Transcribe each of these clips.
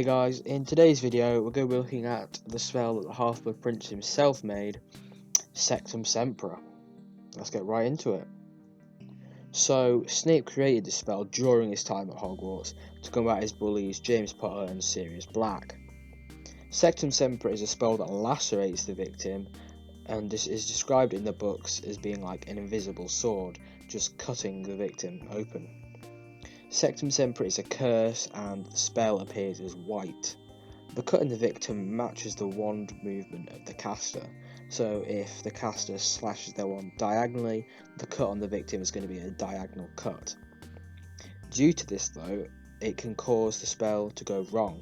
Hey guys, in today's video we're going to be looking at the spell that the Half-Blood Prince himself made, Sectumsempra. Let's get right into it. So, Snape created the spell during his time at Hogwarts to combat his bullies James Potter and Sirius Black. Sectumsempra is a spell that lacerates the victim, and this is described in the books as being like an invisible sword, just cutting the victim open. Sectumsempra is a curse and the spell appears as white. The cut in the victim matches the wand movement of the caster, so if the caster slashes their wand diagonally, the cut on the victim is going to be a diagonal cut. Due to this though, it can cause the spell to go wrong.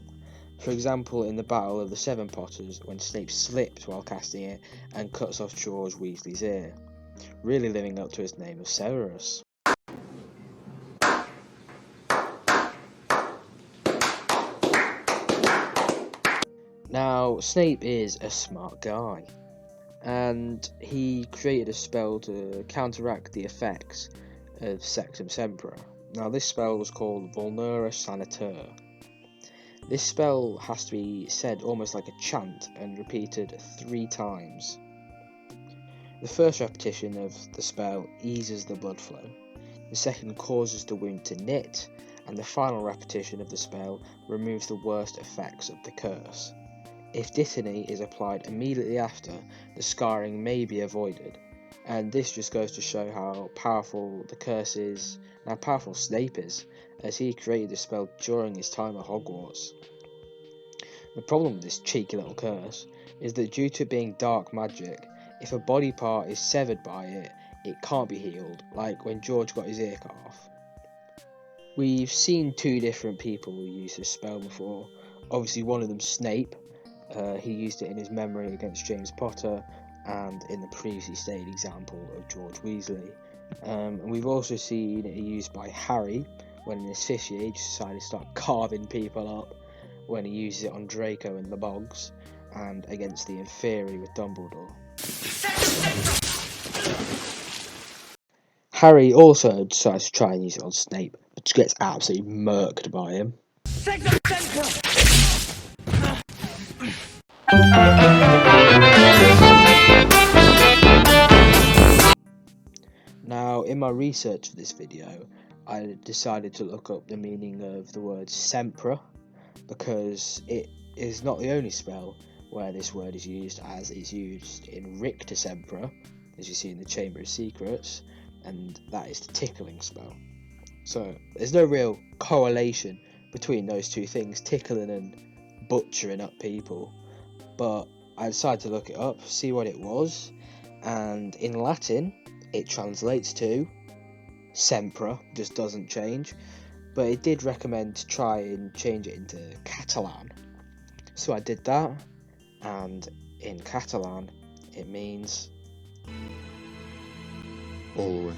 For example, in the Battle of the Seven Potters, when Snape slips while casting it and cuts off George Weasley's ear, really living up to his name of Severus. Now, Snape is a smart guy, and he created a spell to counteract the effects of Sectumsempra. Now, this spell was called Vulnera Sanitur. This spell has to be said almost like a chant and repeated 3 times. The first repetition of the spell eases the blood flow, the second causes the wound to knit, and the final repetition of the spell removes the worst effects of the curse. If Dittany is applied immediately after, the scarring may be avoided, and this just goes to show how powerful the curse is, and how powerful Snape is, as he created the spell during his time at Hogwarts. The problem with this cheeky little curse is that due to it being dark magic, if a body part is severed by it, it can't be healed, like when George got his ear cut off. We've seen 2 different people use this spell before. Obviously one of them Snape. He used it in his memory against James Potter and in the previously stated example of George Weasley. And we've also seen it used by Harry when in his 5th year he decided to start carving people up when he uses it on Draco in the bogs and against the Inferi with Dumbledore. Harry also decides to try and use it on Snape, but just gets absolutely murked by him. Now, in my research for this video, I decided to look up the meaning of the word Sempra, because it is not the only spell where this word is used, as it's used in Rictusempra, as you see in the Chamber of Secrets, and that is the tickling spell. So there's no real correlation between those 2 things, tickling and butchering up people, but I decided to look it up, see what it was, and in Latin it translates to Sempra, just doesn't change, but it did recommend to try and change it into Catalan. So I did that, and in Catalan it means always.